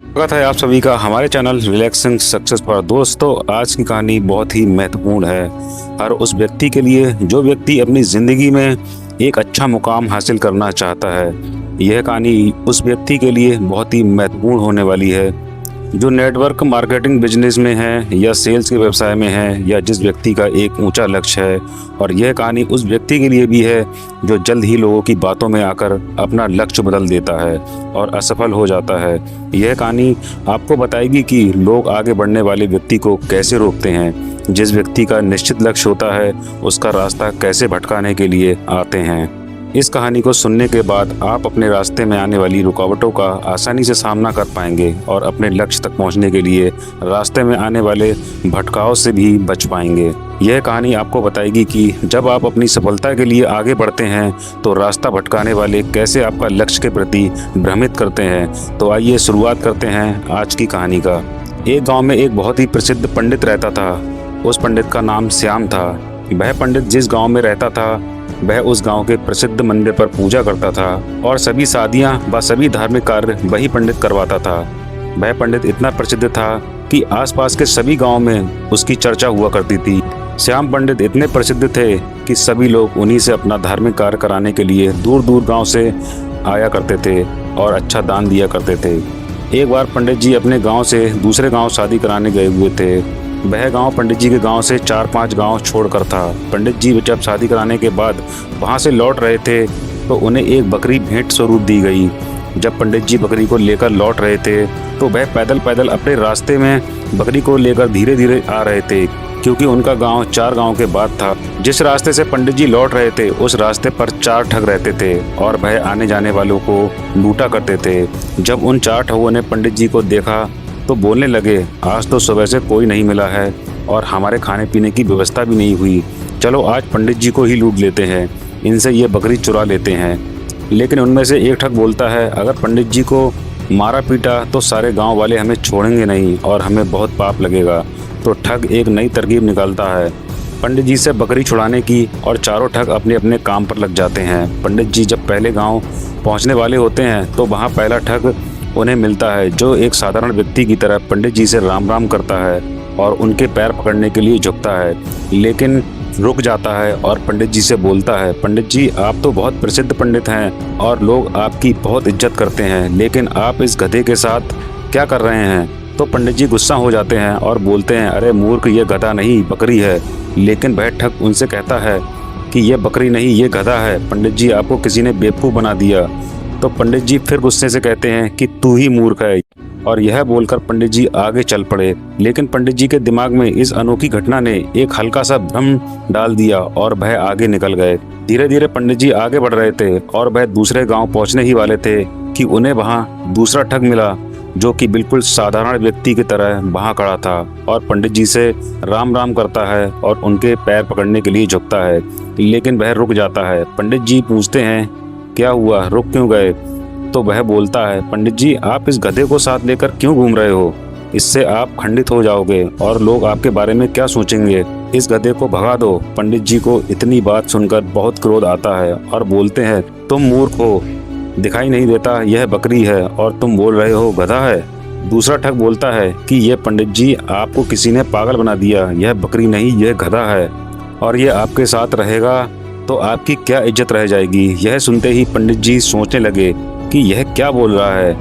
स्वागत है आप सभी का हमारे चैनल रिलैक्सिंग सक्सेस पर। दोस्तों, आज की कहानी बहुत ही महत्वपूर्ण है हर उस व्यक्ति के लिए जो व्यक्ति अपनी ज़िंदगी में एक अच्छा मुकाम हासिल करना चाहता है। यह कहानी उस व्यक्ति के लिए बहुत ही महत्वपूर्ण होने वाली है जो नेटवर्क मार्केटिंग बिजनेस में है या सेल्स के व्यवसाय में है या जिस व्यक्ति का एक ऊंचा लक्ष्य है। और यह कहानी उस व्यक्ति के लिए भी है जो जल्द ही लोगों की बातों में आकर अपना लक्ष्य बदल देता है और असफल हो जाता है। यह कहानी आपको बताएगी कि लोग आगे बढ़ने वाले व्यक्ति को कैसे रोकते हैं, जिस व्यक्ति का निश्चित लक्ष्य होता है उसका रास्ता कैसे भटकाने के लिए आते हैं। इस कहानी को सुनने के बाद आप अपने रास्ते में आने वाली रुकावटों का आसानी से सामना कर पाएंगे और अपने लक्ष्य तक पहुंचने के लिए रास्ते में आने वाले भटकाव से भी बच पाएंगे। यह कहानी आपको बताएगी कि जब आप अपनी सफलता के लिए आगे बढ़ते हैं तो रास्ता भटकाने वाले कैसे आपका लक्ष्य के प्रति भ्रमित करते हैं। तो आइए शुरुआत करते हैं आज की कहानी का। एक गाँव में एक बहुत ही प्रसिद्ध पंडित रहता था। उस पंडित का नाम श्याम था। वह पंडित जिस गाँव में रहता था वह उस गांव के प्रसिद्ध मंदिर पर पूजा करता था और सभी शादियां व सभी धार्मिक कार्य वही पंडित करवाता था। वह पंडित इतना प्रसिद्ध था कि आसपास के सभी गांव में उसकी चर्चा हुआ करती थी। श्याम पंडित इतने प्रसिद्ध थे कि सभी लोग उन्हीं से अपना धार्मिक कार्य कराने के लिए दूर दूर गाँव से आया करते थे और अच्छा दान दिया करते थे। एक बार पंडित जी अपने गाँव से दूसरे गाँव शादी कराने गए हुए थे। वह गांव पंडित जी के गांव से 4-5 गांव छोड़कर था। पंडित जी जब शादी कराने के बाद वहां से लौट रहे थे तो उन्हें एक बकरी भेंट स्वरूप दी गई। जब पंडित जी बकरी को लेकर लौट रहे थे तो वह पैदल पैदल अपने रास्ते में बकरी को लेकर धीरे धीरे आ रहे थे, क्योंकि उनका गांव 4 गांव के बाद था। जिस रास्ते से पंडित जी लौट रहे थे उस रास्ते पर 4 ठग रहते थे और वह आने जाने वालों को लूटा करते थे। जब उन 4 ठगों ने पंडित जी को देखा तो बोलने लगे, आज तो सुबह से कोई नहीं मिला है और हमारे खाने पीने की व्यवस्था भी नहीं हुई। चलो आज पंडित जी को ही लूट लेते हैं, इनसे ये बकरी चुरा लेते हैं। लेकिन उनमें से एक ठग बोलता है, अगर पंडित जी को मारा पीटा तो सारे गांव वाले हमें छोड़ेंगे नहीं और हमें बहुत पाप लगेगा। तो ठग एक नई तरकीब निकालता है पंडित जी से बकरी छुड़ाने की और चारों ठग अपने अपने काम पर लग जाते हैं। पंडित जी जब पहले गाँव पहुँचने वाले होते हैं तो वहाँ पहला ठग उन्हें मिलता है जो एक साधारण व्यक्ति की तरह पंडित जी से राम राम करता है और उनके पैर पकड़ने के लिए झुकता है, लेकिन रुक जाता है और पंडित जी से बोलता है, पंडित जी आप तो बहुत प्रसिद्ध पंडित हैं और लोग आपकी बहुत इज्जत करते हैं, लेकिन आप इस गधे के साथ क्या कर रहे हैं। तो पंडित जी गुस्सा हो जाते हैं और बोलते हैं, अरे मूर्ख, ये गधा नहीं बकरी है। लेकिन वह ठग उनसे कहता है कि ये बकरी नहीं, ये गधा है। पंडित जी आपको किसी ने बेवकूफ़ बना दिया। तो पंडित जी फिर गुस्से से कहते हैं कि तू ही मूर्ख है, और यह बोलकर पंडित जी आगे चल पड़े। लेकिन पंडित जी के दिमाग में इस अनोखी घटना ने एक हल्का सा भ्रम डाल दिया और वह आगे निकल गए। धीरे धीरे पंडित जी आगे बढ़ रहे थे और वह दूसरे गांव पहुंचने ही वाले थे कि उन्हें वहां दूसरा ठग मिला जो कि बिल्कुल साधारण व्यक्ति की तरह वहां खड़ा था और पंडित जी से राम राम करता है और उनके पैर पकड़ने के लिए झुकता है, लेकिन वह रुक जाता है। पंडित जी पूछते हैं, क्या हुआ, रुक क्यों गए। तो वह बोलता है, पंडित जी आप इस गधे को साथ लेकर क्यों घूम रहे हो, इससे आप खंडित हो जाओगे और लोग आपके बारे में क्या सोचेंगे, इस गधे को भगा दो। पंडित जी को इतनी बात सुनकर बहुत क्रोध आता है और बोलते हैं, तुम मूर्ख हो, दिखाई नहीं देता यह बकरी है और तुम बोल रहे हो गधा है। दूसरा ठग बोलता है कि यह पंडित जी आपको किसी ने पागल बना दिया, यह बकरी नहीं यह गधा है और ये आपके साथ रहेगा तो आपकी क्या इज्जत रह जाएगी। यह सुनते ही पंडित जी सोचने लगे कि यह क्या बोल रहा है,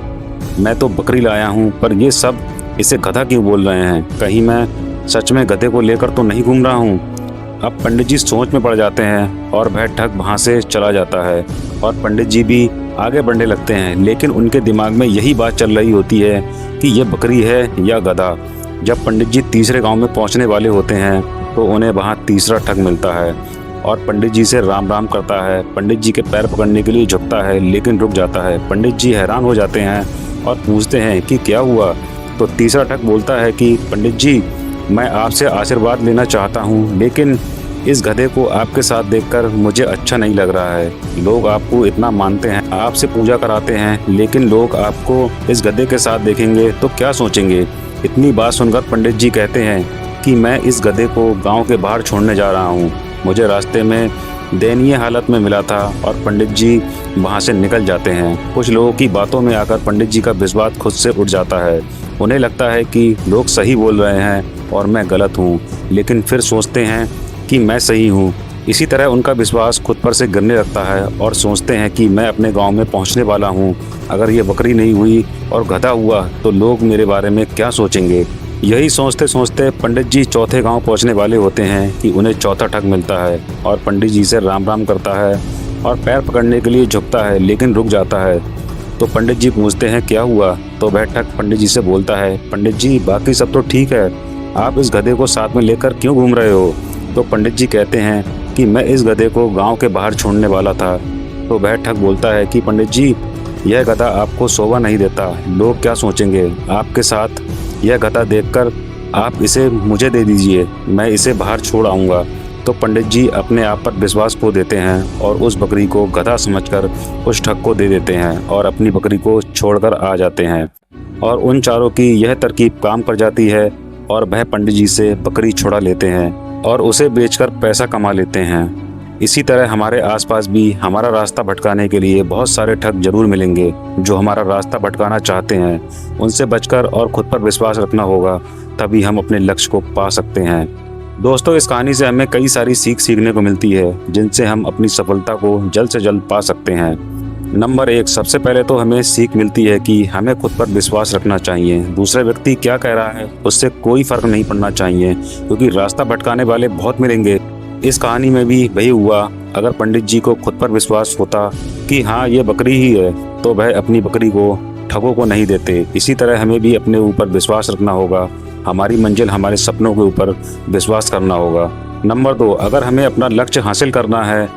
मैं तो बकरी लाया हूँ पर ये सब इसे गधा क्यों बोल रहे हैं, कहीं मैं सच में गधे को लेकर तो नहीं घूम रहा हूँ। अब पंडित जी सोच में पड़ जाते हैं और वह ठग वहाँ से चला जाता है और पंडित जी भी आगे बढ़ने लगते हैं, लेकिन उनके दिमाग में यही बात चल रही होती है कि यह बकरी है या गधा। जब पंडित जी तीसरे गाँव में पहुँचने वाले होते हैं तो उन्हें वहाँ तीसरा ठग मिलता है और पंडित जी से राम राम करता है। पंडित जी के पैर पकड़ने के लिए झुकता है, लेकिन रुक जाता है। पंडित जी हैरान हो जाते हैं और पूछते हैं कि क्या हुआ। तो तीसरा ठग बोलता है कि पंडित जी मैं आपसे आशीर्वाद लेना चाहता हूँ, लेकिन इस गधे को आपके साथ देखकर मुझे अच्छा नहीं लग रहा है। लोग आपको इतना मानते हैं, आपसे पूजा कराते हैं, लेकिन लोग आपको इस गधे के साथ देखेंगे तो क्या सोचेंगे। इतनी बात सुनकर पंडित जी कहते हैं कि मैं इस गधे को गाँव के बाहर छोड़ने जा रहा हूँ। मुझे रास्ते में दयनीय हालत में मिला था और पंडित जी वहाँ से निकल जाते हैं। कुछ लोगों की बातों में आकर पंडित जी का विश्वास खुद से उठ जाता है। उन्हें लगता है कि लोग सही बोल रहे हैं और मैं गलत हूँ, लेकिन फिर सोचते हैं कि मैं सही हूँ। इसी तरह उनका विश्वास खुद पर से गिरने लगता है और सोचते हैं कि मैं अपने गांव में पहुंचने वाला हूं। अगर ये बकरी नहीं हुई और गधा हुआ तो लोग मेरे बारे में क्या सोचेंगे। यही सोचते सोचते पंडित जी चौथे गांव पहुंचने वाले होते हैं कि उन्हें चौथा ठग मिलता है और पंडित जी से राम राम करता है और पैर पकड़ने के लिए झुकता है, लेकिन रुक जाता है। तो पंडित जी पूछते हैं क्या हुआ। तो वह ठग पंडित जी से बोलता है, पंडित जी बाकी सब तो ठीक है, आप इस गधे को साथ में लेकर क्यों घूम रहे हो। तो पंडित जी कहते हैं कि मैं इस गधे को गांव के बाहर छोड़ने वाला था। तो वह ठग बोलता है कि पंडित जी यह गधा आपको शोभा नहीं देता, लोग क्या सोचेंगे। आपके साथ यह गधा देखकर आप इसे मुझे दे दीजिए, मैं इसे बाहर छोड़ आऊँगा। तो पंडित जी अपने आप पर विश्वास खो देते हैं और उस बकरी को गधा समझकर उस ठग को दे देते हैं और अपनी बकरी को छोड़कर आ जाते हैं। और उन चारों की यह तरकीब काम कर जाती है और वह पंडित जी से बकरी छुड़ा लेते हैं और उसे बेचकर पैसा कमा लेते हैं। इसी तरह हमारे आसपास भी हमारा रास्ता भटकाने के लिए बहुत सारे ठग जरूर मिलेंगे जो हमारा रास्ता भटकाना चाहते हैं। उनसे बचकर और खुद पर विश्वास रखना होगा, तभी हम अपने लक्ष्य को पा सकते हैं। दोस्तों, इस कहानी से हमें कई सारी सीखने को मिलती है जिनसे हम अपनी सफलता को जल्द से जल्द पा सकते हैं। नंबर 1, सबसे पहले तो हमें सीख मिलती है कि हमें खुद पर विश्वास रखना चाहिए। दूसरे व्यक्ति क्या कह रहा है उससे कोई फर्क नहीं पड़ना चाहिए, क्योंकि रास्ता भटकाने वाले बहुत मिलेंगे। इस कहानी में भी वही हुआ। अगर पंडित जी को खुद पर विश्वास होता कि हाँ ये बकरी ही है, तो वह अपनी बकरी को ठगों को नहीं देते। इसी तरह हमें भी अपने ऊपर विश्वास रखना होगा, हमारी मंजिल हमारे सपनों के ऊपर विश्वास करना होगा। नंबर 2, अगर हमें अपना लक्ष्य हासिल करना है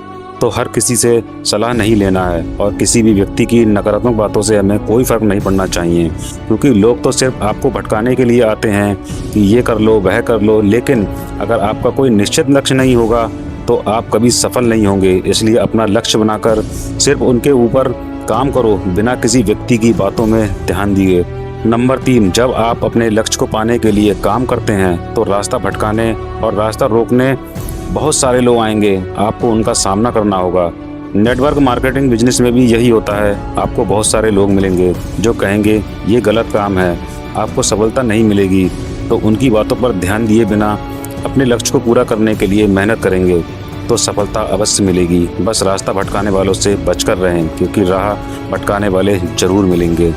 तो हर किसी से सलाह नहीं लेना है और किसी भी व्यक्ति की नकारात्मक बातों से हमें कोई फर्क नहीं पड़ना चाहिए, क्योंकि लोग तो सिर्फ आपको भटकाने के लिए आते हैं कि ये कर लो वह कर लो, लेकिन अगर आपका कोई निश्चित लक्ष्य नहीं होगा तो आप कभी सफल नहीं होंगे। इसलिए अपना लक्ष्य बनाकर सिर्फ उनके ऊपर काम करो, बिना किसी व्यक्ति की बातों में ध्यान दिए। नंबर 3, जब आप अपने लक्ष्य को पाने के लिए काम करते हैं तो रास्ता भटकाने और रास्ता रोकने बहुत सारे लोग आएंगे, आपको उनका सामना करना होगा। नेटवर्क मार्केटिंग बिजनेस में भी यही होता है। आपको बहुत सारे लोग मिलेंगे जो कहेंगे ये गलत काम है, आपको सफलता नहीं मिलेगी। तो उनकी बातों पर ध्यान दिए बिना अपने लक्ष्य को पूरा करने के लिए मेहनत करेंगे तो सफलता अवश्य मिलेगी। बस रास्ता भटकाने वालों से बचकर रहें, क्योंकि राह भटकाने वाले जरूर मिलेंगे।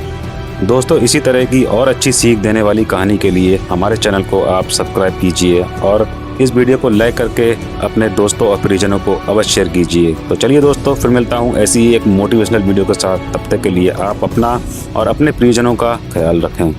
दोस्तों, इसी तरह की और अच्छी सीख देने वाली कहानी के लिए हमारे चैनल को आप सब्सक्राइब कीजिए और इस वीडियो को लाइक करके अपने दोस्तों और परिजनों को अवश्य शेयर कीजिए। तो चलिए दोस्तों, फिर मिलता हूँ ऐसी ही एक मोटिवेशनल वीडियो के साथ। तब तक के लिए आप अपना और अपने परिजनों का ख्याल रखें।